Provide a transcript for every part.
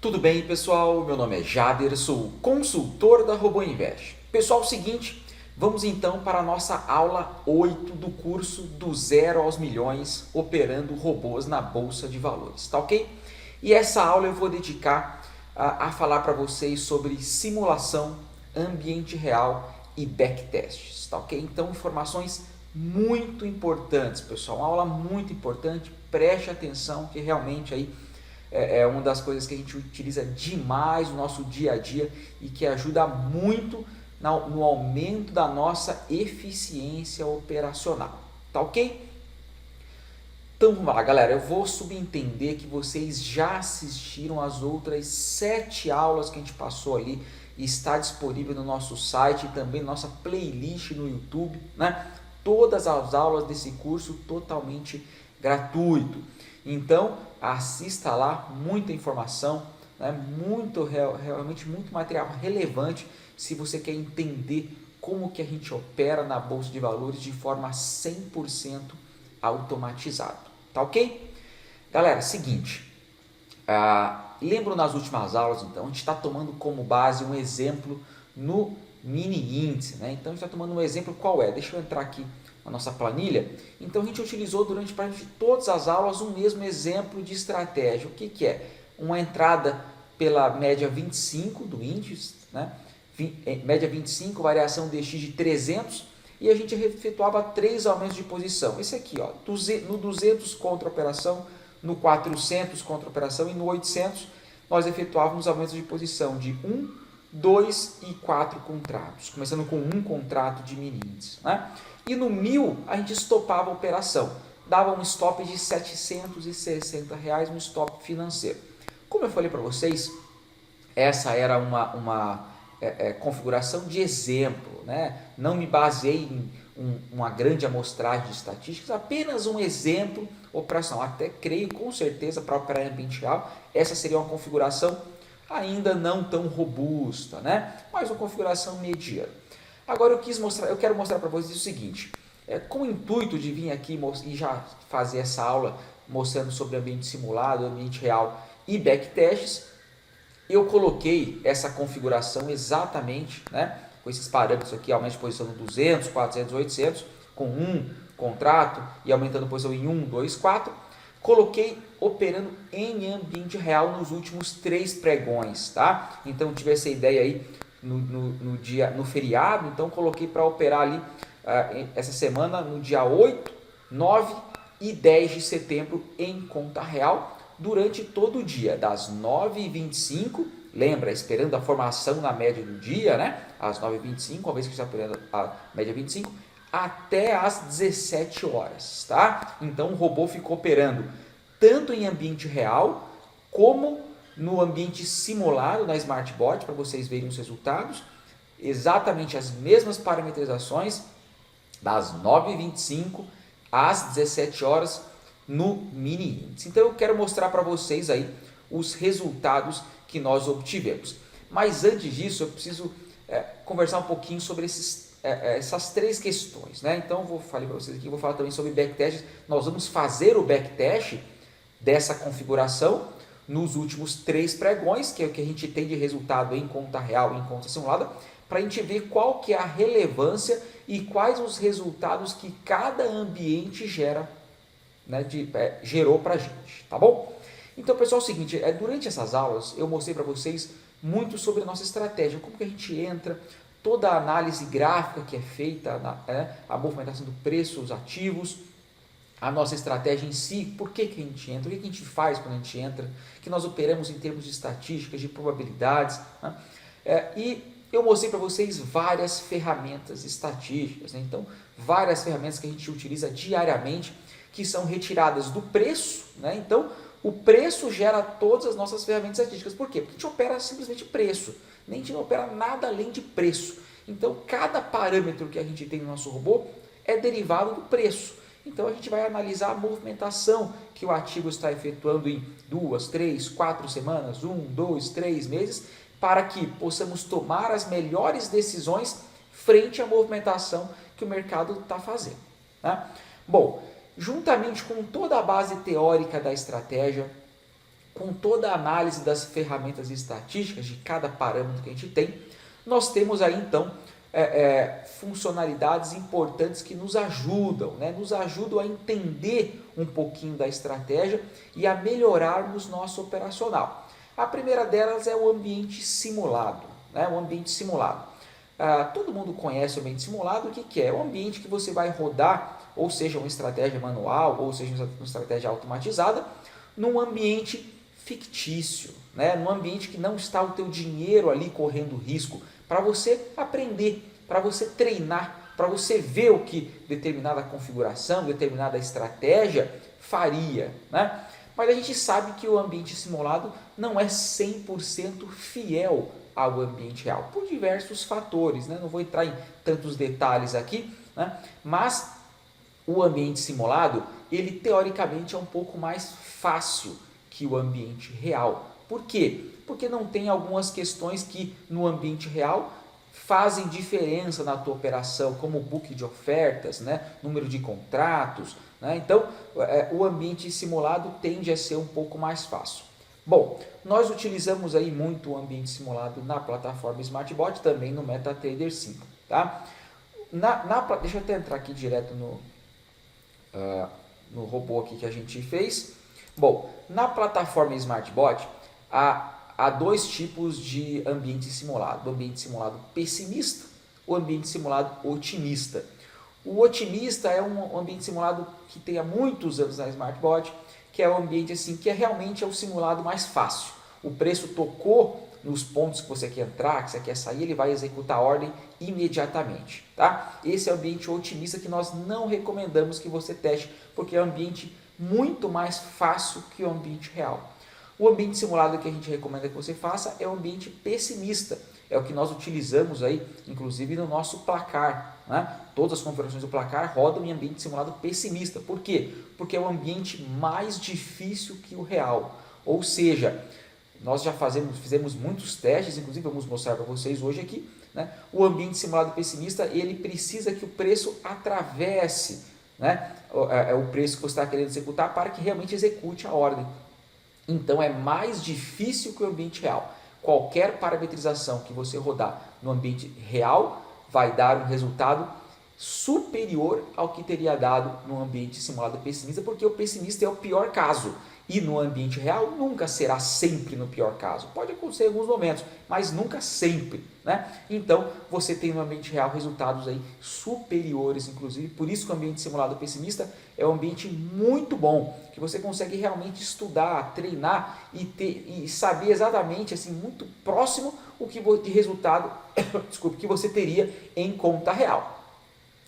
Tudo bem, pessoal? Meu nome é Jader, sou consultor da RoboInvest. Pessoal, é o seguinte, vamos então para a nossa aula 8 do curso do zero aos milhões operando robôs na Bolsa de Valores, tá ok? E essa aula eu vou dedicar a falar para vocês sobre simulação, ambiente real e backtests, tá ok? Então, informações muito importantes, pessoal, uma aula muito importante, preste atenção que realmente aí é uma das coisas que a gente utiliza demais no nosso dia a dia e que ajuda muito no aumento da nossa eficiência operacional, tá ok? Então vamos lá, galera, eu vou subentender que vocês já assistiram as outras 7 aulas que a gente passou ali e está disponível no nosso site e também na nossa playlist no YouTube, né? Todas as aulas desse curso totalmente gratuito. Então, assista lá, muita informação, né? Realmente muito material relevante se você quer entender como que a gente opera na Bolsa de Valores de forma 100% automatizada. Tá ok? Galera, seguinte, lembro nas últimas aulas, então, a gente está tomando como base um exemplo no mini índice, né? Então, a gente está tomando um exemplo qual é? Deixa eu entrar aqui na nossa planilha. Então, a gente utilizou durante praticamente todas as aulas um mesmo exemplo de estratégia. O que é? Uma entrada pela média 25 do índice, né? Média 25, variação DX de 300, e a gente efetuava 3 aumentos de posição. Esse aqui, ó, no 200 contra operação, no 400 contra operação e no 800 nós efetuávamos aumentos de posição de 1, 2 e 4 contratos, começando com um contrato de mini índice, né? E no 1000 a gente estopava a operação, dava um stop de R$ 760, um stop financeiro. Como eu falei para vocês, essa era uma configuração de exemplo, né? Não me baseei em uma grande amostragem de estatísticas, apenas um exemplo operacional. Até creio com certeza para operar em ambiente real, essa seria uma configuração ainda não tão robusta, né? Mas uma configuração mediana. Agora eu quero mostrar para vocês o seguinte, com o intuito de vir aqui e já fazer essa aula mostrando sobre ambiente simulado, ambiente real e backtests, eu coloquei essa configuração exatamente, né, com esses parâmetros aqui, aumento de posição no 200, 400, 800, com um contrato e aumentando a posição em 1, 2, 4. Coloquei operando em ambiente real nos últimos 3 pregões, tá? Então tive essa ideia aí no feriado, então coloquei para operar ali essa semana no dia 8, 9 e 10 de setembro em conta real, durante todo o dia, das 9h25, lembra, esperando a formação na média do dia, né? Às 9h25, uma vez que está operando a média 25, até às 17 horas, tá? Então o robô ficou operando tanto em ambiente real, como no ambiente simulado na SmartBot, para vocês verem os resultados, exatamente as mesmas parametrizações, das 9h25 às 17 horas, no mini índice. Então eu quero mostrar para vocês aí os resultados que nós obtivemos. Mas antes disso, eu preciso conversar um pouquinho sobre essas 3 questões, né? Então eu falei para vocês aqui, vou falar também sobre backtest. Nós vamos fazer o backtest dessa configuração nos últimos 3 pregões, que é o que a gente tem de resultado em conta real e em conta simulada, para a gente ver qual que é a relevância e quais os resultados que cada ambiente gera, né, gerou para a gente, tá bom? Então, pessoal, é o seguinte, durante essas aulas eu mostrei para vocês muito sobre a nossa estratégia, como que a gente entra, toda a análise gráfica que é feita, a movimentação do preço, os ativos, a nossa estratégia em si, por que a gente entra, o que a gente faz quando a gente entra, que nós operamos em termos de estatísticas, de probabilidades, né? E eu mostrei para vocês várias ferramentas estatísticas, né? Então, várias ferramentas que a gente utiliza diariamente, que são retiradas do preço, né? Então, o preço gera todas as nossas ferramentas estatísticas. Por quê? Porque a gente opera simplesmente preço, a gente não opera nada além de preço. Então, cada parâmetro que a gente tem no nosso robô é derivado do preço. Então, a gente vai analisar a movimentação que o ativo está efetuando em 2, 3, 4 semanas, 1, 2, 3 meses, para que possamos tomar as melhores decisões frente à movimentação que o mercado está fazendo, tá? Bom, juntamente com toda a base teórica da estratégia, com toda a análise das ferramentas estatísticas de cada parâmetro que a gente tem, nós temos aí então funcionalidades importantes que nos ajudam, nos ajudam a entender um pouquinho da estratégia e a melhorarmos nosso operacional. A primeira delas é o ambiente simulado. O ambiente simulado. Todo mundo conhece o ambiente simulado. O que é? É um ambiente que você vai rodar, ou seja, uma estratégia manual, ou seja, uma estratégia automatizada, num ambiente fictício, num ambiente que não está o teu dinheiro ali correndo risco, para você aprender, para você treinar, para você ver o que determinada configuração, determinada estratégia faria. Mas a gente sabe que o ambiente simulado não é 100% fiel ao ambiente real, por diversos fatores, não vou entrar em tantos detalhes aqui, mas o ambiente simulado, ele teoricamente é um pouco mais fácil que o ambiente real. Por quê? Porque não tem algumas questões que no ambiente real fazem diferença na tua operação, como o book de ofertas, número de contratos. Então, o ambiente simulado tende a ser um pouco mais fácil. Bom, nós utilizamos aí muito o ambiente simulado na plataforma SmartBot, também no MetaTrader 5. Tá? Deixa eu até entrar aqui direto no robô aqui que a gente fez. Bom, na plataforma SmartBot, há dois tipos de ambiente simulado. O ambiente simulado pessimista, o ambiente simulado otimista. O otimista é um ambiente simulado que tem há muitos anos na SmartBot, que é um ambiente assim, que realmente é o simulado mais fácil. O preço tocou nos pontos que você quer entrar, que você quer sair, ele vai executar a ordem imediatamente. Tá? Esse é o ambiente otimista que nós não recomendamos que você teste, porque é um ambiente muito mais fácil que o ambiente real. O ambiente simulado que a gente recomenda que você faça é o ambiente pessimista. É o que nós utilizamos aí, inclusive no nosso placar. Todas as configurações do placar rodam em ambiente simulado pessimista. Por quê? Porque é o ambiente mais difícil que o real. Ou seja, nós já fizemos muitos testes, inclusive vamos mostrar para vocês hoje aqui. O ambiente simulado pessimista, ele precisa que o preço atravesse o preço que você está querendo executar para que realmente execute a ordem. Então é mais difícil que o ambiente real. Qualquer parametrização que você rodar no ambiente real vai dar um resultado superior ao que teria dado no ambiente simulado pessimista, porque o pessimista é o pior caso. E no ambiente real nunca será sempre no pior caso. Pode acontecer em alguns momentos, mas nunca sempre. Então você tem no ambiente real resultados aí superiores, inclusive. Por isso que o ambiente simulado pessimista é um ambiente muito bom, que você consegue realmente estudar, treinar e saber exatamente, assim, muito próximo o que de resultado que você teria em conta real.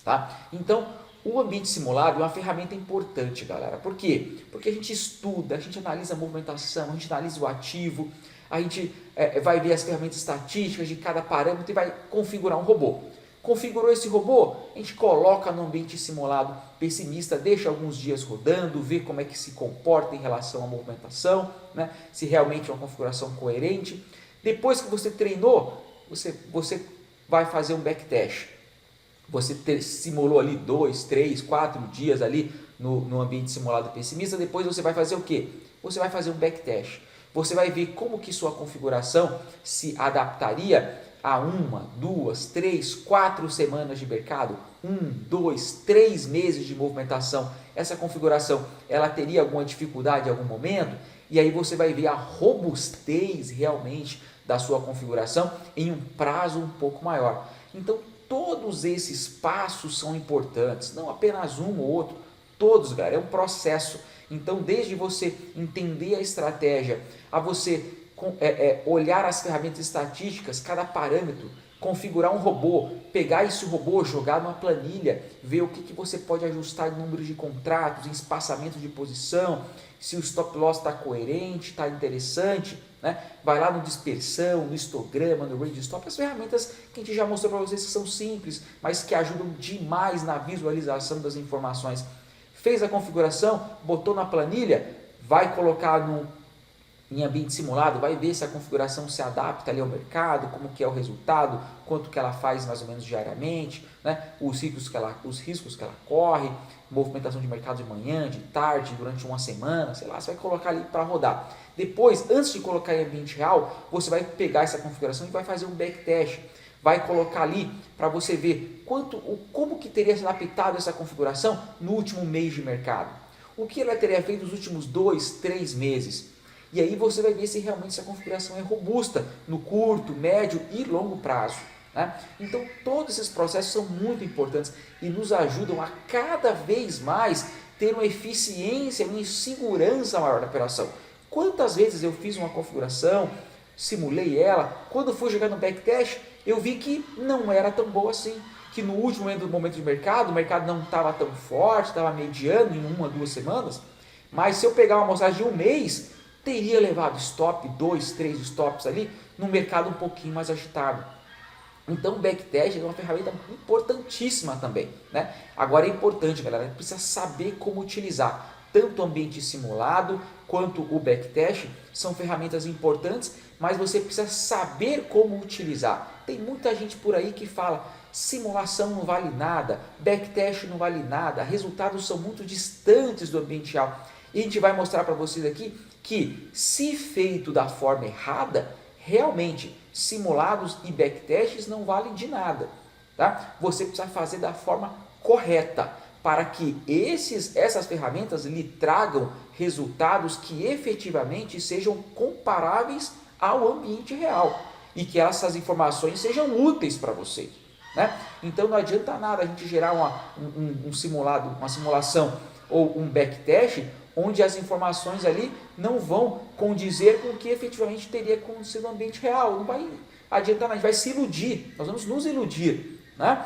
Tá? Então, o ambiente simulado é uma ferramenta importante, galera. Por quê? Porque a gente estuda, a gente analisa a movimentação, a gente analisa o ativo, a gente vai ver as ferramentas estatísticas de cada parâmetro e vai configurar um robô. Configurou esse robô, a gente coloca no ambiente simulado pessimista, deixa alguns dias rodando, vê como é que se comporta em relação à movimentação, se realmente é uma configuração coerente. Depois que você treinou, você vai fazer um backtest. Você simulou ali 2, 3, 4 dias ali no ambiente simulado pessimista, depois você vai fazer o quê? Você vai fazer um backtest. Você vai ver como que sua configuração se adaptaria a 1, 2, 3, 4 semanas de mercado, 1, 2, 3 meses de movimentação. Essa configuração, ela teria alguma dificuldade em algum momento? E aí você vai ver a robustez realmente da sua configuração em um prazo um pouco maior. Então, todos esses passos são importantes, não apenas um ou outro, todos, galera, é um processo. Então, desde você entender a estratégia, a você olhar as ferramentas estatísticas, cada parâmetro, configurar um robô, pegar esse robô, jogar numa planilha, ver o que você pode ajustar em número de contratos, em espaçamento de posição, se o stop loss está coerente, está interessante, vai lá no dispersão, no histograma, no range stop, as ferramentas que a gente já mostrou para vocês que são simples, mas que ajudam demais na visualização das informações. Fez a configuração, botou na planilha, vai colocar em ambiente simulado, vai ver se a configuração se adapta ali ao mercado, como que é o resultado, quanto que ela faz mais ou menos diariamente, né? Os riscos que ela corre, movimentação de mercado de manhã, de tarde, durante uma semana, sei lá, você vai colocar ali para rodar. Depois, antes de colocar em ambiente real, você vai pegar essa configuração e vai fazer um backtest, vai colocar ali para você ver como que teria se adaptado essa configuração no último mês de mercado, o que ela teria feito nos últimos 2, 3 meses. E aí você vai ver se realmente essa configuração é robusta no curto, médio e longo prazo. Né? Então todos esses processos são muito importantes e nos ajudam a cada vez mais ter uma eficiência, uma segurança maior da operação. Quantas vezes eu fiz uma configuração, simulei ela, quando fui jogar no backtest, eu vi que não era tão boa assim, que no último momento de mercado, o mercado não estava tão forte, estava mediano em 1 a 2 semanas, mas se eu pegar uma amostragem de um mês, teria levado stop, 2, 3 stops ali, num mercado um pouquinho mais agitado. Então o backtest é uma ferramenta importantíssima também. Né? Agora é importante, galera, precisa saber como utilizar. Tanto o ambiente simulado quanto o backtest são ferramentas importantes, mas você precisa saber como utilizar. Tem muita gente por aí que fala, simulação não vale nada, backtest não vale nada, resultados são muito distantes do ambiente real. E a gente vai mostrar para vocês aqui que, se feito da forma errada, realmente simulados e backtests não valem de nada. Tá? Você precisa fazer da forma correta para que essas ferramentas lhe tragam resultados que efetivamente sejam comparáveis ao ambiente real e que essas informações sejam úteis para você. Né? Então não adianta nada a gente gerar um simulado, uma simulação ou um backtest onde as informações ali não vão condizer com o que efetivamente teria acontecido no ambiente real. Não vai adiantar nada, a gente vai se iludir, nós vamos nos iludir. Né?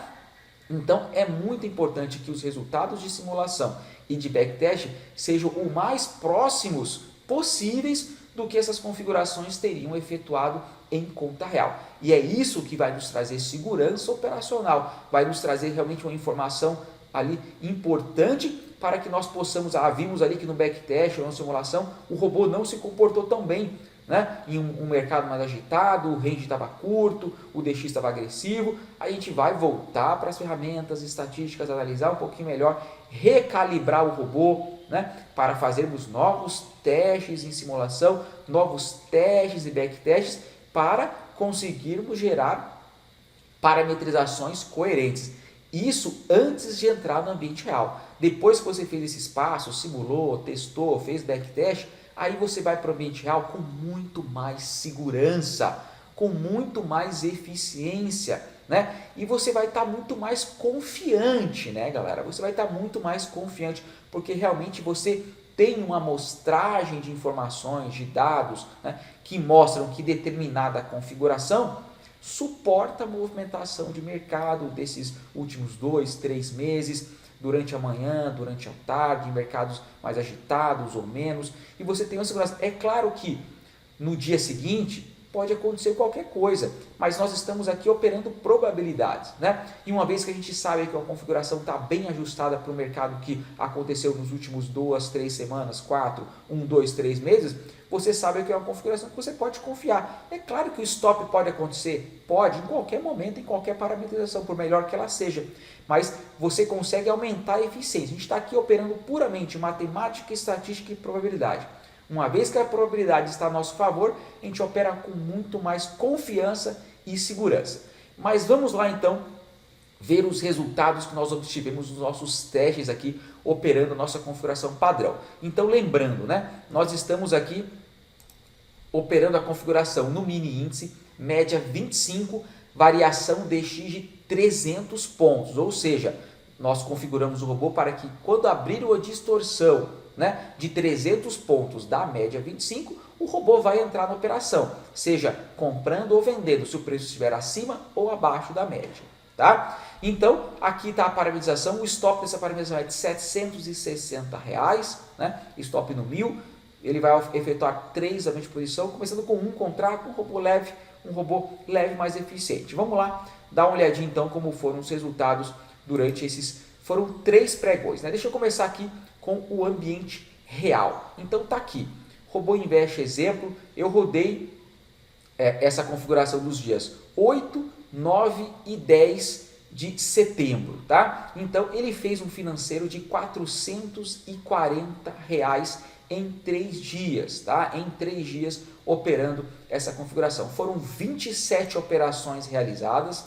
Então é muito importante que os resultados de simulação e de backtest sejam o mais próximos possíveis do que essas configurações teriam efetuado em conta real. E é isso que vai nos trazer segurança operacional, vai nos trazer realmente uma informação ali importante para que nós possamos, vimos ali que no backtest ou na simulação o robô não se comportou tão bem, né? Em um mercado mais agitado, o range estava curto, o DX estava agressivo, a gente vai voltar para as ferramentas estatísticas, analisar um pouquinho melhor, recalibrar o robô, né? Para fazermos novos testes em simulação, novos testes e backtests, para conseguirmos gerar parametrizações coerentes. Isso antes de entrar no ambiente real. Depois que você fez esses passos, simulou, testou, fez backtest, aí você vai para o ambiente real com muito mais segurança, com muito mais eficiência, né? E você vai estar muito mais confiante, né, galera? Você vai estar muito mais confiante, porque realmente você tem uma amostragem de informações, de dados, né, que mostram que determinada configuração suporta a movimentação de mercado desses últimos 2, 3 meses, durante a manhã, durante a tarde, em mercados mais agitados ou menos, e você tem uma segurança. É claro que no dia seguinte pode acontecer qualquer coisa, mas nós estamos aqui operando probabilidades, né? E uma vez que a gente sabe que a configuração está bem ajustada para o mercado que aconteceu nos últimos 2, 3 semanas, 4, 1, 2, 3 meses, você sabe que é uma configuração que você pode confiar. É claro que o stop pode acontecer, pode, em qualquer momento, em qualquer parametrização, por melhor que ela seja, mas você consegue aumentar a eficiência. A gente está aqui operando puramente matemática, estatística e probabilidade. Uma vez que a probabilidade está a nosso favor, a gente opera com muito mais confiança e segurança. Mas vamos lá então ver os resultados que nós obtivemos nos nossos testes aqui, operando a nossa configuração padrão. Então lembrando, né, nós estamos aqui operando a configuração no mini índice, média 25, variação DX de 300 pontos, ou seja, nós configuramos o robô para que quando abrir uma distorção, né, de 300 pontos da média 25, o robô vai entrar na operação, seja comprando ou vendendo, se o preço estiver acima ou abaixo da média. Tá? Então, aqui está a parametrização, o stop dessa parametrização é de R$ 760, né? Stop no 1000, ele vai efetuar 3 aumentos de posição, começando com um contrato, um robô leve mais eficiente. Vamos lá, dar uma olhadinha então como foram os resultados durante esses, foram 3 pregões, né? Deixa eu começar aqui com o ambiente real. Então tá aqui, Robô Invest exemplo, eu rodei essa configuração dos dias 8, 9 e 10 de setembro, tá? Então ele fez um financeiro de R$ 440 em 3 dias, tá? Em 3 dias operando essa configuração. Foram 27 operações realizadas,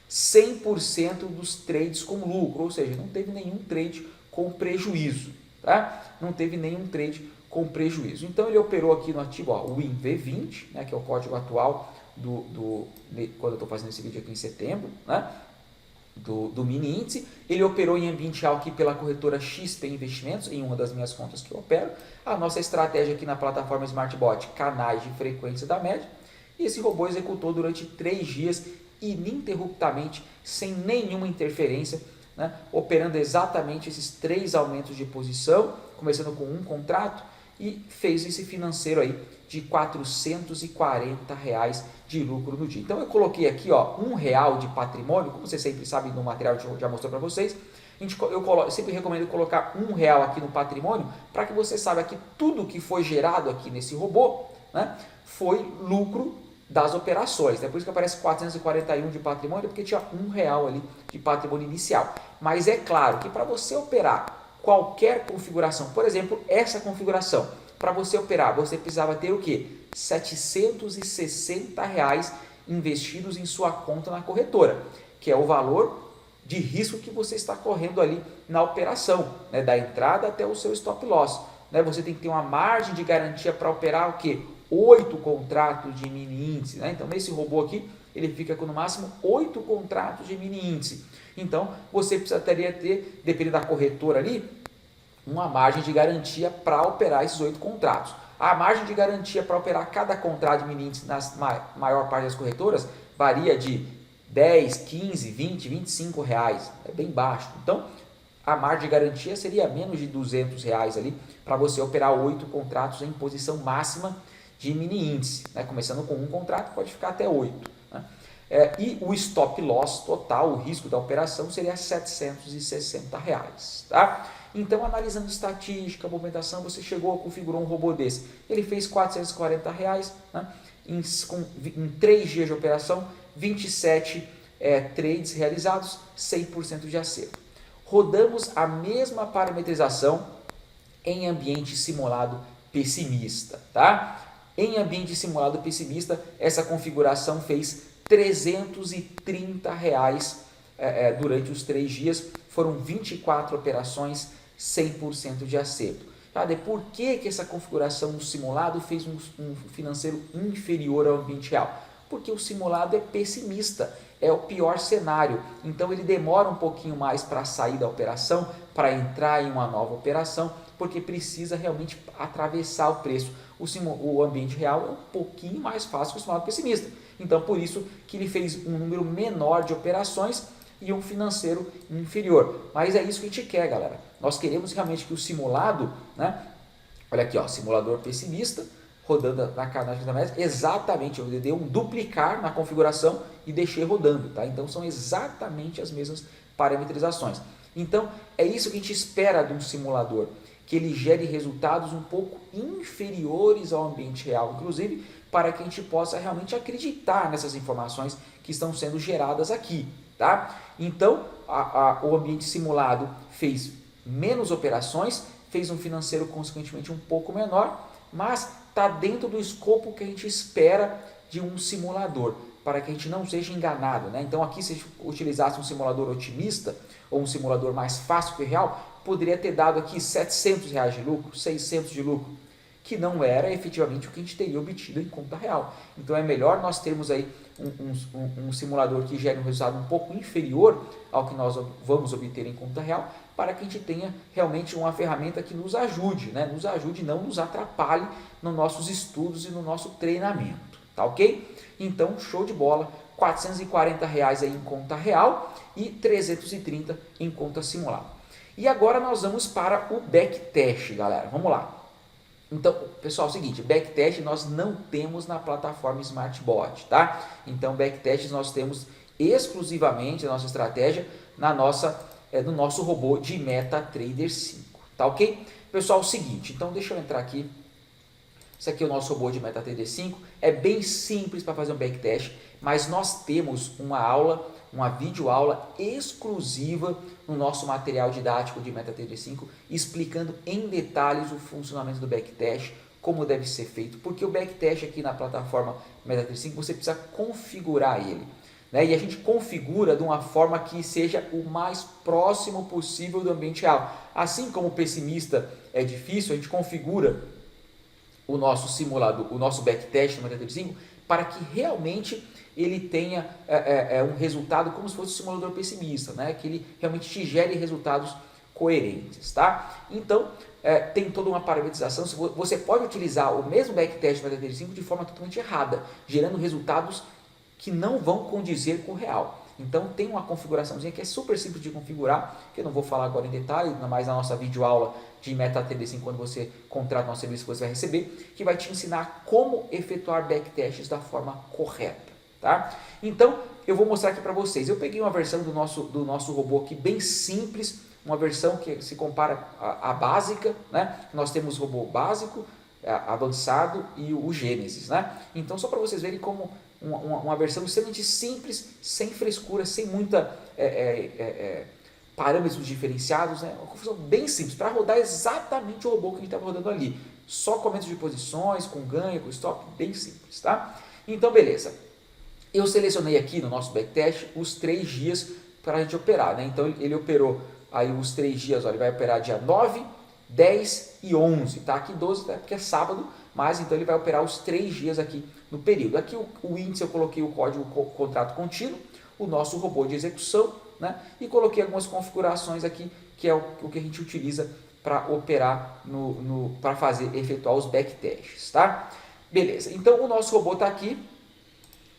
100% dos trades com lucro, ou seja, não teve nenhum trade com prejuízo, tá? Não teve nenhum trade com prejuízo. Então ele operou aqui no ativo, ó, o WinV20, né, que é o código atual quando eu estou fazendo esse vídeo aqui em setembro, né, do mini índice. Ele operou em ambiente real aqui pela corretora XP Investimentos, em uma das minhas contas que eu opero. A nossa estratégia aqui na plataforma SmartBot, canais de frequência da média. E esse robô executou durante 3 dias ininterruptamente, sem nenhuma interferência, né, operando exatamente esses 3 aumentos de posição, começando com um contrato, e fez esse financeiro aí de R$ 440 de lucro no dia. Então eu coloquei aqui, ó, R$1 de patrimônio, como você sempre sabe no material que eu já mostrou para vocês. Eu sempre recomendo colocar R$1 aqui no patrimônio, para que você saiba que tudo que foi gerado aqui nesse robô, né, foi lucro das operações, né? Por isso que aparece 441 de patrimônio, porque tinha R$1 ali de patrimônio inicial. Mas é claro que para você operar qualquer configuração, por exemplo, essa configuração, para você operar, você precisava ter o quê? R$ 760 investidos em sua conta na corretora, que é o valor de risco que você está correndo ali na operação, né? Da entrada até o seu stop loss, né? Você tem que ter uma margem de garantia para operar o quê? 8 contratos de mini índice, né? Então nesse robô aqui ele fica com no máximo 8 contratos de mini índice. Então você precisaria ter, dependendo da corretora ali, uma margem de garantia para operar esses 8 contratos. A margem de garantia para operar cada contrato de mini índice na maior parte das corretoras varia de 10, 15, 20, 25 reais, é bem baixo. Então a margem de garantia seria menos de 200 reais ali para você operar 8 contratos em posição máxima de mini índice, né? Começando com um contrato, pode ficar até 8. Né? E o stop loss total, o risco da operação, seria R$ 760 reais. Tá? Então, analisando estatística, movimentação, você configurou um robô desse. Ele fez R$ 440 reais, né? em 3 dias de operação, 27 trades realizados, 100% de acerto. Rodamos a mesma parametrização em ambiente simulado pessimista, tá? Em ambiente simulado pessimista, essa configuração fez R$ 330 durante os 3 dias, foram 24 operações, 100% de acerto. Por que essa configuração no simulado fez um financeiro inferior ao ambiente real? Porque o simulado é pessimista, é o pior cenário, então ele demora um pouquinho mais para sair da operação, para entrar em uma nova operação, porque precisa realmente atravessar o preço. O ambiente real é um pouquinho mais fácil que o simulado pessimista, então por isso que ele fez um número menor de operações e um financeiro inferior. Mas é isso que a gente quer, galera. Nós queremos realmente que o simulado, né? Olha aqui, ó, simulador pessimista, rodando na canal da média, exatamente, eu dei um duplicar na configuração e deixei rodando, tá? Então são exatamente as mesmas parametrizações. Então é isso que a gente espera de um simulador, que ele gere resultados um pouco inferiores ao ambiente real, inclusive para que a gente possa realmente acreditar nessas informações que estão sendo geradas aqui, tá? Então o ambiente simulado fez menos operações, fez um financeiro consequentemente um pouco menor, mas está dentro do escopo que a gente espera de um simulador, para que a gente não seja enganado, né? Então aqui, se a gente utilizasse um simulador otimista ou um simulador mais fácil que o real, poderia ter dado aqui R$ 700 de lucro, 600 de lucro, que não era efetivamente o que a gente teria obtido em conta real. Então é melhor nós termos aí um simulador que gere um resultado um pouco inferior ao que nós vamos obter em conta real, para que a gente tenha realmente uma ferramenta que nos ajude, né? Nos ajude e não nos atrapalhe nos nossos estudos e no nosso treinamento, tá ok? Então, show de bola, R$ 440 aí em conta real e 330 em conta simulada. E agora nós vamos para o backtest, galera, vamos lá. Então, pessoal, é o seguinte, backtest nós não temos na plataforma SmartBot, tá? Então, backtest nós temos exclusivamente a nossa estratégia no nosso robô de MetaTrader 5, tá ok? Pessoal, é o seguinte, então deixa eu entrar aqui. Esse aqui é o nosso robô de MetaTD5. É bem simples para fazer um backtest, mas nós temos uma aula, uma videoaula exclusiva no nosso material didático de MetaTD5, explicando em detalhes o funcionamento do backtest, como deve ser feito, porque o backtest aqui na plataforma MetaTD5 você precisa configurar ele. Né? E a gente configura de uma forma que seja o mais próximo possível do ambiente real. Assim como o pessimista é difícil, a gente configura o nosso simulador, o nosso backtest no MetaTD5 para que realmente ele tenha um resultado como se fosse um simulador pessimista, né? Que ele realmente te gere resultados coerentes. Tá? Então, tem toda uma parametrização. Você pode utilizar o mesmo backtest do MetaTD5 de forma totalmente errada, gerando resultados que não vão condizer com o real. Então tem uma configuraçãozinha que é super simples de configurar, que eu não vou falar agora em detalhe, ainda mais na nossa videoaula de MetaTD5, quando você contrata o nosso serviço, você vai receber, que vai te ensinar como efetuar backtests da forma correta. Tá? Então eu vou mostrar aqui para vocês. Eu peguei uma versão do nosso robô aqui bem simples, uma versão que se compara à básica, né? Nós temos o robô básico, avançado e o Gênesis, né? Então só para vocês verem como uma versão extremamente simples, sem frescura, sem muita parâmetros diferenciados, né? Uma confusão bem simples, para rodar exatamente o robô que a gente estava rodando ali. Só comandos de posições, com ganho, com stop, bem simples. Tá? Então, beleza. Eu selecionei aqui no nosso backtest os 3 dias para a gente operar. Né? Então, ele operou aí os 3 dias, ó, ele vai operar dia 9, 10 e 11. Tá? Aqui 12, tá? Porque é sábado, mas então ele vai operar os 3 dias aqui no período. Aqui o índice eu coloquei o código contrato contínuo, o nosso robô de execução, né? E coloquei algumas configurações aqui, que é o que a gente utiliza para operar, para efetuar os backtests. Tá? Beleza, então o nosso robô está aqui,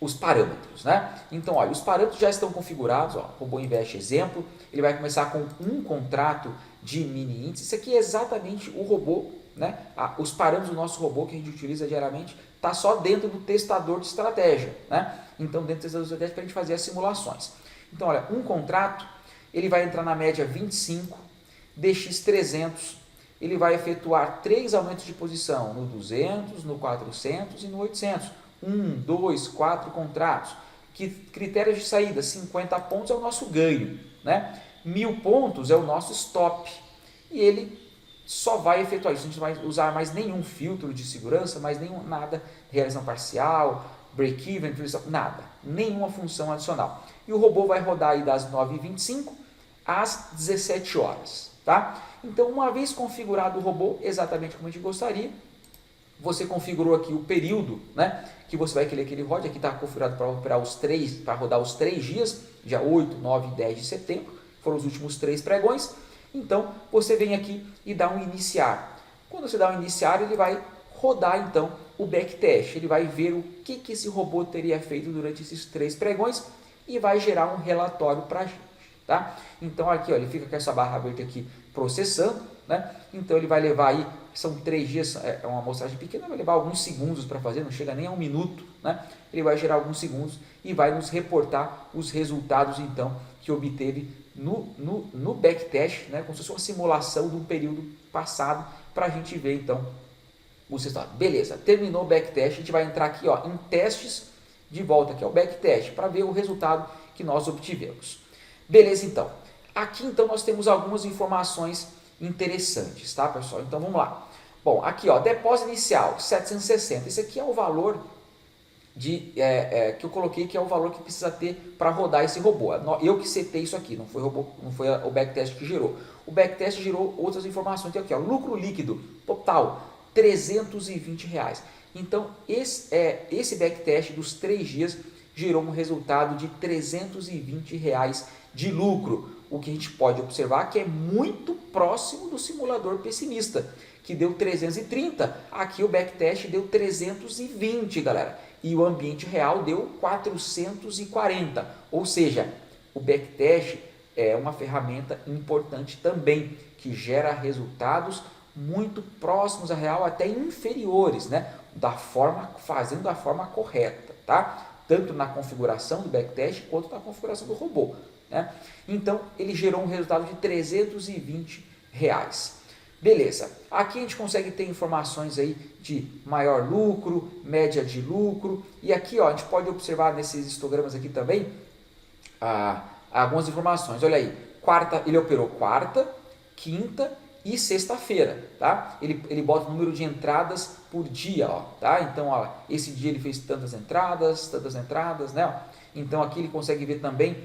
os parâmetros. Né? Então, olha, os parâmetros já estão configurados, ó, robô invest exemplo, ele vai começar com um contrato de mini índice. Isso aqui é exatamente o robô, né? Os parâmetros do nosso robô que a gente utiliza diariamente está só dentro do testador de estratégia. Né? Então, dentro do testador de estratégia para a gente fazer as simulações. Então, olha, um contrato, ele vai entrar na média 25, DX300, ele vai efetuar 3 aumentos de posição no 200, no 400 e no 800. 1, 2, 4 contratos. Que critérios de saída? 50 pontos é o nosso ganho. Né? 1000 pontos é o nosso stop. E ele só vai efetuar isso. A gente não vai usar mais nenhum filtro de segurança, mais nada, realização parcial, break-even, nada. Nenhuma função adicional. E o robô vai rodar aí das 9h25 às 17 horas. Tá? Então, uma vez configurado o robô, exatamente como a gente gostaria, você configurou aqui o período, né, que você vai querer que ele rode. Aqui está configurado para rodar os 3 dias, dia 8, 9 e 10 de setembro, foram os últimos 3 pregões. Então, você vem aqui e dá um iniciar. Quando você dá um iniciar, ele vai rodar então o backtest. Ele vai ver o que esse robô teria feito durante esses 3 pregões e vai gerar um relatório para a gente. Tá? Então, aqui ó, ele fica com essa barra verde aqui processando. Né? Então, ele vai levar aí, são 3 dias, é uma amostragem pequena, vai levar alguns segundos para fazer, não chega nem a 1 minuto. Né? Ele vai gerar alguns segundos e vai nos reportar os resultados então que obteve no backtest, né? Como se fosse uma simulação de um período passado, para a gente ver então o resultado. Beleza, terminou o backtest, a gente vai entrar aqui ó, em testes, de volta aqui ao backtest, para ver o resultado que nós obtivemos. Beleza, então. Aqui então nós temos algumas informações interessantes, tá, pessoal? Então vamos lá. Bom, aqui ó, depósito inicial 760. Esse aqui é o valor que eu coloquei, que é o valor que precisa ter para rodar esse robô. Eu que setei isso aqui, não foi o backtest que gerou. O backtest gerou outras informações. Então aqui ó, lucro líquido total R$320. Então esse backtest dos 3 dias gerou um resultado de R$320 de lucro. O que a gente pode observar que é muito próximo do simulador pessimista, que deu 330. Aqui o backtest deu 320, galera. E o ambiente real deu 440. Ou seja, o backtest é uma ferramenta importante também, que gera resultados muito próximos à real, até inferiores, né? Fazendo da forma correta, tá? Tanto na configuração do backtest quanto na configuração do robô. Né? Então, ele gerou um resultado de R$320. Beleza, aqui a gente consegue ter informações aí de maior lucro, média de lucro, e aqui ó, a gente pode observar nesses histogramas aqui também algumas informações. Olha aí, ele operou quarta, quinta e sexta-feira, tá? Ele bota o número de entradas por dia, ó, tá? Então, ó, esse dia ele fez tantas entradas, né? Então aqui ele consegue ver também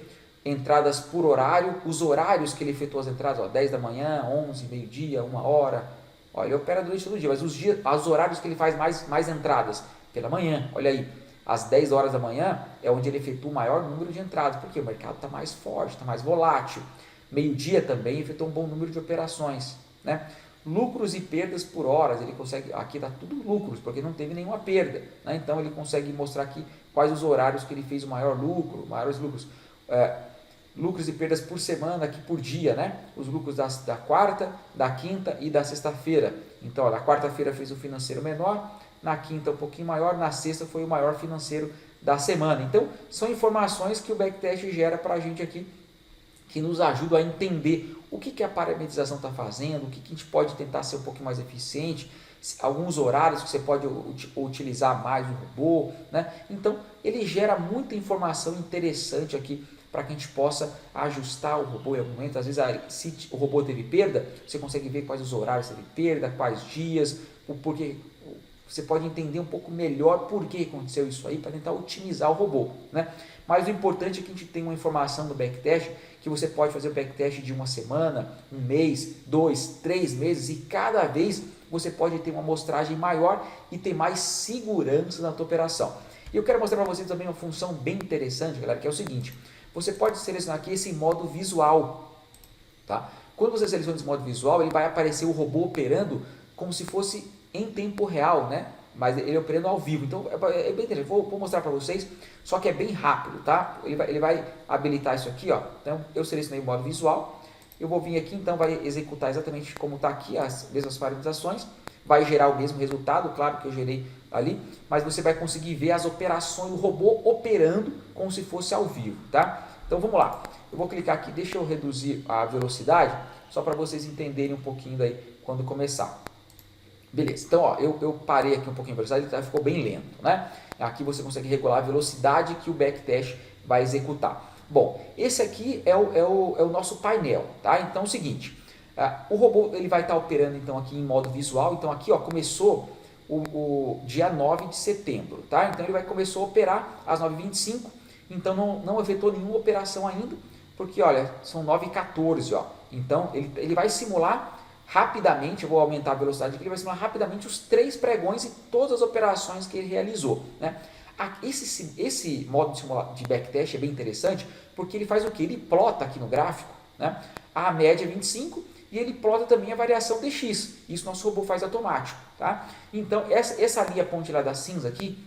entradas por horário, os horários que ele efetuou as entradas, ó, 10 da manhã, 11, meio-dia, 1 hora. Ó, ele opera durante todo o dia, mas os horários que ele faz mais entradas, pela manhã, olha aí, às 10 horas da manhã é onde ele efetua o maior número de entradas, porque o mercado está mais forte, está mais volátil. Meio-dia também efetua um bom número de operações, né? Lucros e perdas por horas, ele consegue, aqui está tudo lucros, porque não teve nenhuma perda, né? Então ele consegue mostrar aqui quais os horários que ele fez o maior lucro, maiores lucros. Lucros e perdas por semana, aqui por dia, né? Os lucros da quarta, da quinta e da sexta-feira. Então, ó, na quarta-feira fez o financeiro menor, na quinta um pouquinho maior, na sexta foi o maior financeiro da semana. Então, são informações que o backtest gera para a gente aqui, que nos ajuda a entender o que a parametrização está fazendo, o que a gente pode tentar ser um pouquinho mais eficiente, alguns horários que você pode utilizar mais o robô, né? Então, ele gera muita informação interessante aqui para que a gente possa ajustar o robô em algum momento. Às vezes, se o robô teve perda, você consegue ver quais os horários teve perda, quais dias, o porquê. Você pode entender um pouco melhor por que aconteceu isso aí, para tentar otimizar o robô, né? Mas o importante é que a gente tenha uma informação do backtest, que você pode fazer o backtest de uma semana, um mês, 2, 3 meses, e cada vez você pode ter uma amostragem maior e ter mais segurança na tua operação. E eu quero mostrar para vocês também uma função bem interessante, galera, que é o seguinte: você pode selecionar aqui esse modo visual, tá? Quando você seleciona esse modo visual, ele vai aparecer o robô operando como se fosse em tempo real, né? Mas ele operando ao vivo. Então é bem interessante. Vou mostrar para vocês, só que é bem rápido, tá? Ele vai habilitar isso aqui, ó. Então eu selecionei o modo visual. Eu vou vir aqui, então vai executar exatamente como está aqui, as mesmas parametrizações. Vai gerar o mesmo resultado, claro que eu gerei ali, mas você vai conseguir ver as operações, o robô operando como se fosse ao vivo, tá? Então vamos lá. Eu vou clicar aqui, deixa eu reduzir a velocidade, só para vocês entenderem um pouquinho daí quando começar. Beleza, então ó, eu parei aqui um pouquinho a velocidade, ele ficou bem lento, né? Aqui você consegue regular a velocidade que o backtest vai executar. Bom, esse aqui é o nosso painel, tá? Então é o seguinte, o robô ele vai estar operando então aqui em modo visual. Então aqui ó, começou o dia 9 de setembro, tá? Então ele começou a operar às 9h25, então não efetuou nenhuma operação ainda, porque olha, são 9h14, ó. Então ele vai simular rapidamente, eu vou aumentar a velocidade aqui, ele vai simular rapidamente os 3 pregões e todas as operações que ele realizou, né? Esse modo de backtest é bem interessante, porque ele faz o que? Ele plota aqui no gráfico, né, a média 25 e ele plota também a variação dx. Isso nosso robô faz automático, tá? Então essa linha pontilhada cinza aqui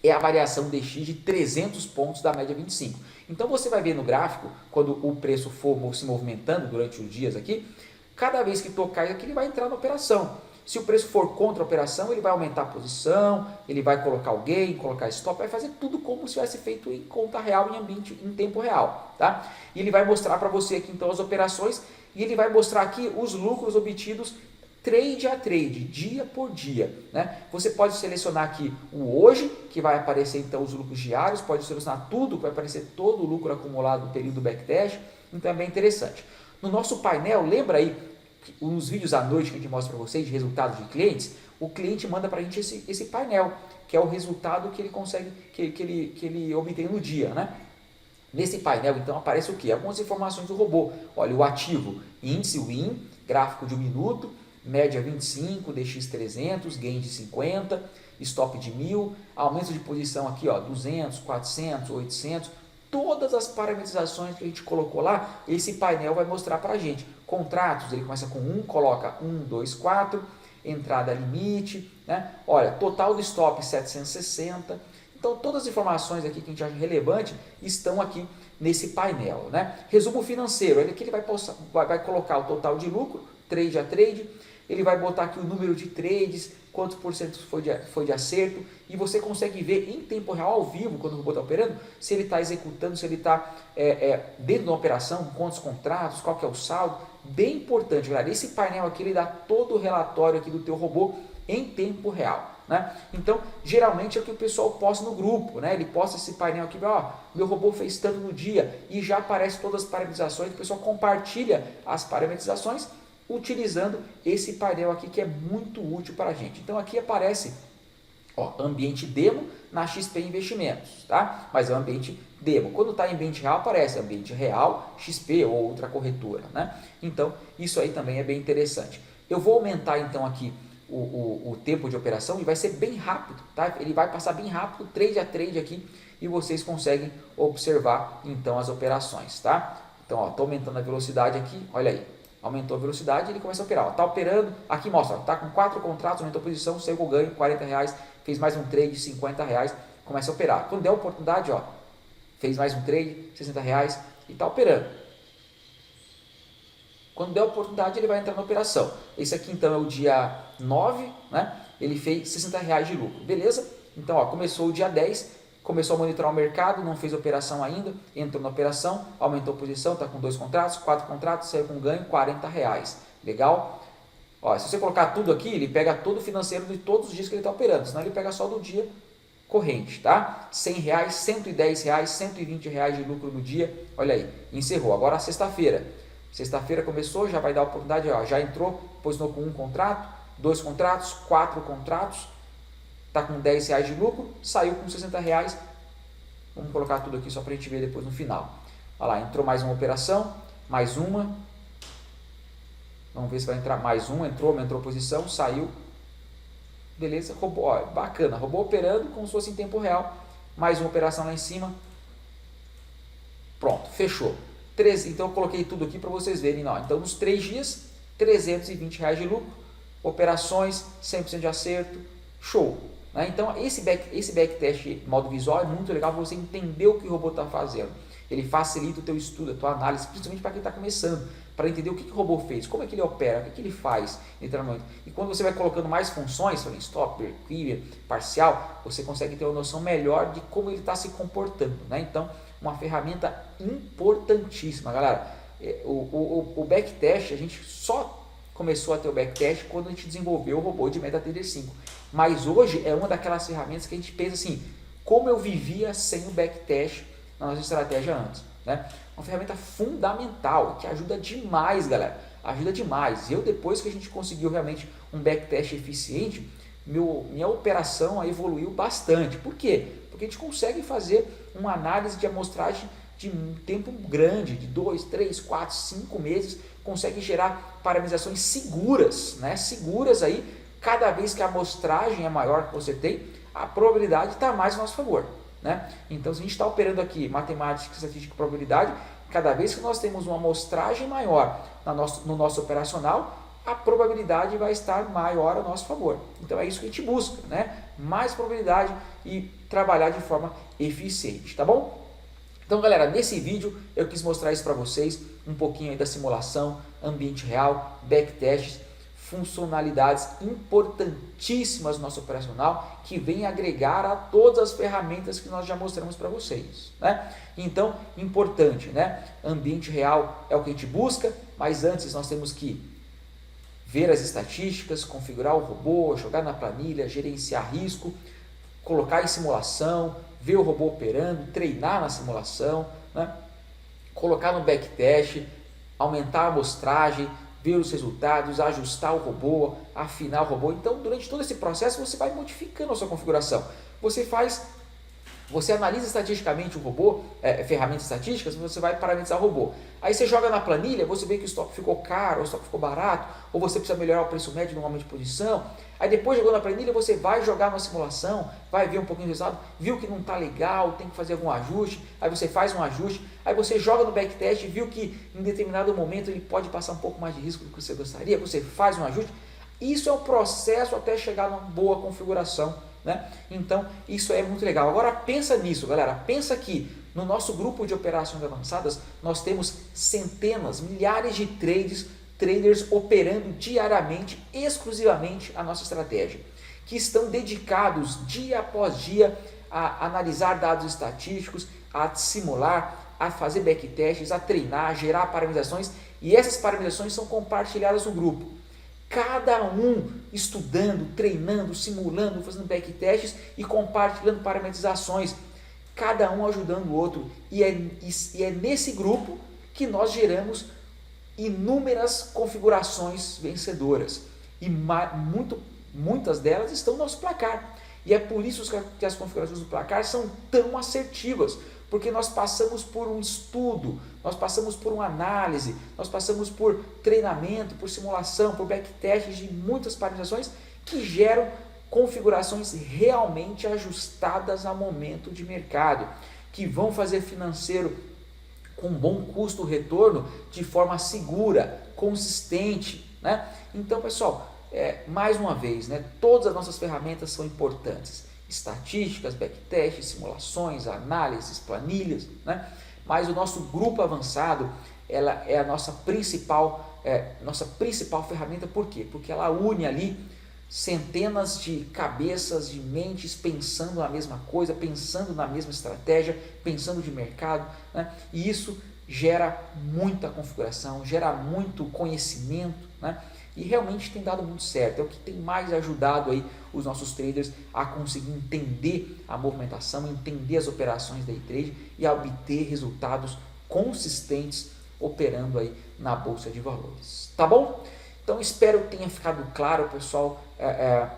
é a variação dx de 300 pontos da média 25. Então você vai ver no gráfico, quando o preço for se movimentando durante os dias aqui, cada vez que tocar isso aqui, ele vai entrar na operação. Se o preço for contra a operação, ele vai aumentar a posição, ele vai colocar o gain, colocar stop, vai fazer tudo como se tivesse feito em conta real, em ambiente, em tempo real, tá? E ele vai mostrar para você aqui então as operações, e ele vai mostrar aqui os lucros obtidos trade a trade, dia por dia, né? Você pode selecionar aqui o hoje, que vai aparecer então os lucros diários, pode selecionar tudo, que vai aparecer todo o lucro acumulado no período do backtest, então é bem interessante. No nosso painel, lembra aí, nos vídeos à noite que a gente mostra para vocês de resultados de clientes, o cliente manda para a gente esse painel, que é o resultado que ele consegue, que ele obtém no dia, né? Nesse painel, então, aparece o quê? Algumas informações do robô. Olha, o ativo, índice WIN, gráfico de 1 minuto, média 25, DX 300, gain de 50, stop de 1000, aumento de posição aqui, ó, 200, 400, 800, todas as parametrizações que a gente colocou lá, esse painel vai mostrar para a gente. Contratos, ele começa com 1, coloca 1, 2, 4, entrada limite, né? Olha, total do stop 760. Então, todas as informações aqui que a gente acha relevante estão aqui nesse painel, né? Resumo financeiro, aqui ele vai colocar o total de lucro, trade a trade, ele vai botar aqui o número de trades, quantos por cento foi de acerto, e você consegue ver em tempo real, ao vivo, quando o robô está operando, se ele está executando, se ele está dentro de uma operação, quantos contratos, qual que é o saldo, bem importante, galera, esse painel aqui ele dá todo o relatório aqui do teu robô em tempo real, né? Então, geralmente é o que o pessoal posta no grupo, né? Ele posta esse painel aqui, ó, meu robô fez tanto no dia e já aparece todas as parametrizações, o pessoal compartilha as parametrizações utilizando esse painel aqui que é muito útil para a gente. Então, aqui aparece, ó, ambiente demo na XP Investimentos, tá? Mas é um ambiente demo. Quando está em ambiente real, aparece ambiente real, XP ou outra corretora, né? Então, isso aí também é bem interessante. Eu vou aumentar então aqui o tempo de operação e vai ser bem rápido, tá? Ele vai passar bem rápido, trade a trade aqui, e vocês conseguem observar então as operações, tá? Então, ó, tô aumentando a velocidade aqui, olha aí, aumentou a velocidade, ele começa a operar, ó, tá operando, aqui mostra, ó, tá com 4 contratos, aumentou a posição, saiu com ganho, R$40, fez mais um trade, R$50, começa a operar. Quando der a oportunidade, ó, fez mais um trade, R$60 e tá operando. Quando der a oportunidade, ele vai entrar na operação. Esse aqui, então, é o dia 9, né? Ele fez R$60 de lucro, beleza? Então, ó, começou o dia 10, começou a monitorar o mercado, não fez operação ainda, entrou na operação, aumentou a posição, está com 2 contratos, 4 contratos, saiu com ganho, R$40. Legal? Ó, se você colocar tudo aqui, ele pega todo o financeiro de todos os dias que ele está operando, senão ele pega só do dia corrente, tá? R$100, R$110, R$120 de lucro no dia, olha aí, encerrou. Agora, sexta-feira. Sexta-feira começou, já vai dar a oportunidade, ó, já entrou, posicionou com 1 contrato, 2 contratos, 4 contratos, está com R$10 de lucro, saiu com R$60. Vamos colocar tudo aqui só para a gente ver depois no final. Olha lá, entrou mais uma operação, mais uma. Vamos ver se vai entrar mais uma, entrou posição, saiu. Beleza, robô, ó, bacana, robô operando como se fosse em tempo real. Mais uma operação lá em cima. Pronto, fechou. Então eu coloquei tudo aqui para vocês verem. Ó. Então nos 3 dias, R$320 de lucro, operações, 100% de acerto, show. Né? Então esse backtest modo visual é muito legal para você entender o que o robô está fazendo. Ele facilita o teu estudo, a tua análise, principalmente para quem está começando, para entender o que o robô fez, como é que ele opera, o que ele faz, literalmente. E quando você vai colocando mais funções, stop, break, parcial, você consegue ter uma noção melhor de como ele está se comportando. Né? Então, uma ferramenta importantíssima, galera. O backtest, a gente só começou a ter o backtest quando a gente desenvolveu o robô de MetaTrader 5. Mas hoje é uma daquelas ferramentas que a gente pensa assim, como eu vivia sem o backtest na nossa estratégia antes, né? Uma ferramenta fundamental, que ajuda demais, galera, ajuda demais. Eu, depois que a gente conseguiu realmente um backtest eficiente, minha operação evoluiu bastante. Por quê? Porque a gente consegue fazer uma análise de amostragem de um tempo grande, de 2, 3, 4, 5 meses, consegue gerar parametrizações seguras, né? Seguras aí, cada vez que a amostragem é maior que você tem, a probabilidade está mais a nosso favor. Né? Então, se a gente está operando aqui matemática, estatística e probabilidade, cada vez que nós temos uma amostragem maior no nosso operacional, a probabilidade vai estar maior a nosso favor. Então, é isso que a gente busca, né? Mais probabilidade e trabalhar de forma eficiente, tá bom? Então, galera, nesse vídeo eu quis mostrar isso para vocês, um pouquinho aí da simulação, ambiente real, backtests, funcionalidades importantíssimas no nosso operacional que vem agregar a todas as ferramentas que nós já mostramos para vocês, né? Então, importante, né? Ambiente real é o que a gente busca, mas antes nós temos que ver as estatísticas, configurar o robô, jogar na planilha, gerenciar risco, colocar em simulação, ver o robô operando, treinar na simulação, né? Colocar no backtest, aumentar a amostragem, ver os resultados, ajustar o robô, afinar o robô. Então, durante todo esse processo, você vai modificando a sua configuração. Você analisa estatisticamente o robô, ferramentas estatísticas, você vai parametrizar o robô. Aí você joga na planilha, você vê que o stop ficou caro, ou o stop ficou barato, ou você precisa melhorar o preço médio no aumento de posição. Aí depois jogou na planilha, você vai jogar na simulação, vai ver um pouquinho do resultado, viu que não está legal, tem que fazer algum ajuste, aí você faz um ajuste, aí você joga no backtest, viu que em determinado momento ele pode passar um pouco mais de risco do que você gostaria, você faz um ajuste. Isso é o processo até chegar numa boa configuração, né? Então, isso é muito legal. Agora, pensa nisso, galera. Pensa que no nosso grupo de operações avançadas, nós temos centenas, milhares de traders operando diariamente, exclusivamente a nossa estratégia, que estão dedicados dia após dia a analisar dados estatísticos, a simular, a fazer backtests, a treinar, a gerar parametrizações E essas parametrizações são compartilhadas no grupo. Cada um estudando, treinando, simulando, fazendo backtests e compartilhando parametrizações. Cada um ajudando o outro. E é nesse grupo que nós geramos inúmeras configurações vencedoras. E muitas delas estão no nosso placar. E é por isso que as configurações do placar são tão assertivas, porque nós passamos por um estudo, nós passamos por uma análise, nós passamos por treinamento, por simulação, por backtest de muitas parametrizações que geram configurações realmente ajustadas ao momento de mercado, que vão fazer financeiro com bom custo-retorno de forma segura, consistente, né? Então, pessoal, mais uma vez, né, todas as nossas ferramentas são importantes. Estatísticas, backtests, simulações, análises, planilhas, né? Mas o nosso grupo avançado, ela é a nossa principal ferramenta. Por quê? Porque ela une ali centenas de cabeças, de mentes pensando na mesma coisa, pensando na mesma estratégia, pensando de mercado, né? E isso gera muita configuração, gera muito conhecimento, né? E realmente tem dado muito certo, é o que tem mais ajudado aí os nossos traders a conseguir entender a movimentação, entender as operações day trade e a obter resultados consistentes operando aí na Bolsa de Valores, tá bom? Então espero que tenha ficado claro, pessoal.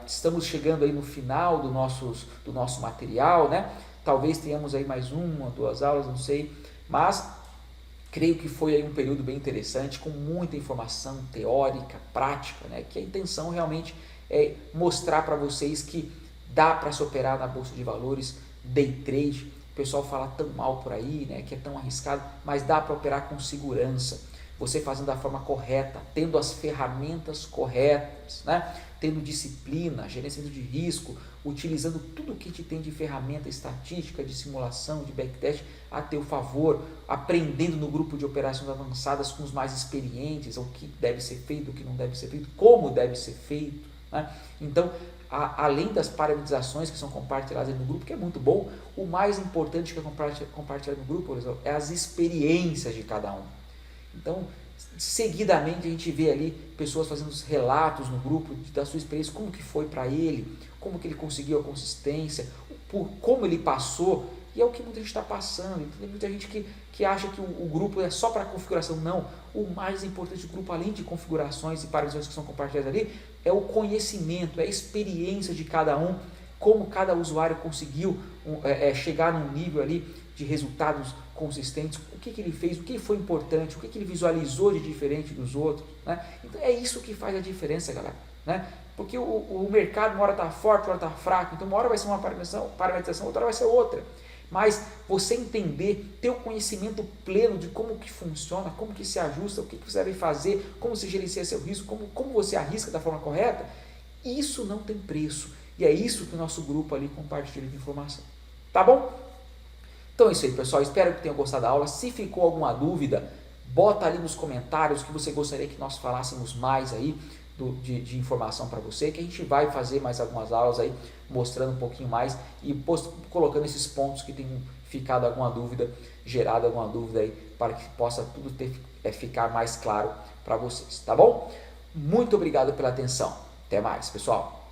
Estamos chegando aí no final do nosso material, né? Talvez tenhamos aí mais uma, duas aulas, não sei, mas creio que foi aí um período bem interessante, com muita informação teórica, prática, né? Que a intenção realmente é mostrar para vocês que dá para se operar na Bolsa de Valores day trade. O pessoal fala tão mal por aí, né? Que é tão arriscado, mas dá para operar com segurança. Você fazendo da forma correta, tendo as ferramentas corretas, né? Tendo disciplina, gerenciamento de risco, utilizando tudo que te tem de ferramenta estatística, de simulação, de backtest a teu favor, aprendendo no grupo de operações avançadas com os mais experientes, o que deve ser feito, o que não deve ser feito, como deve ser feito, né? Então, além das parametrizações que são compartilhadas no grupo, que é muito bom, o mais importante que é compartilhado no grupo, por exemplo, é as experiências de cada um. Então, seguidamente a gente vê ali pessoas fazendo os relatos no grupo da sua experiência, como que foi para ele, como que ele conseguiu a consistência, por como ele passou, e é o que muita gente está passando. Então, tem muita gente que acha que o grupo é só para configuração. Não, o mais importante do grupo, além de configurações e parametrizações que são compartilhadas ali, é o conhecimento, é a experiência de cada um, como cada usuário conseguiu chegar num nível ali de resultados consistentes, o que ele fez, o que foi importante, o que ele visualizou de diferente dos outros, né? Então é isso que faz a diferença, galera, né? Porque o mercado uma hora está forte, uma hora está fraco, então uma hora vai ser uma parametrização, outra hora vai ser outra. Mas você entender, ter o conhecimento pleno de como que funciona, como que se ajusta, o que você deve fazer, como você gerencia seu risco, como você arrisca da forma correta, isso não tem preço. E é isso que o nosso grupo ali compartilha de informação. Tá bom? Então é isso aí, pessoal. Espero que tenham gostado da aula. Se ficou alguma dúvida, bota ali nos comentários que você gostaria que nós falássemos mais aí de informação para você, que a gente vai fazer mais algumas aulas aí, mostrando um pouquinho mais e colocando esses pontos que tem ficado alguma dúvida, gerado alguma dúvida aí, para que possa tudo ficar mais claro para vocês, tá bom? Muito obrigado pela atenção. Até mais, pessoal.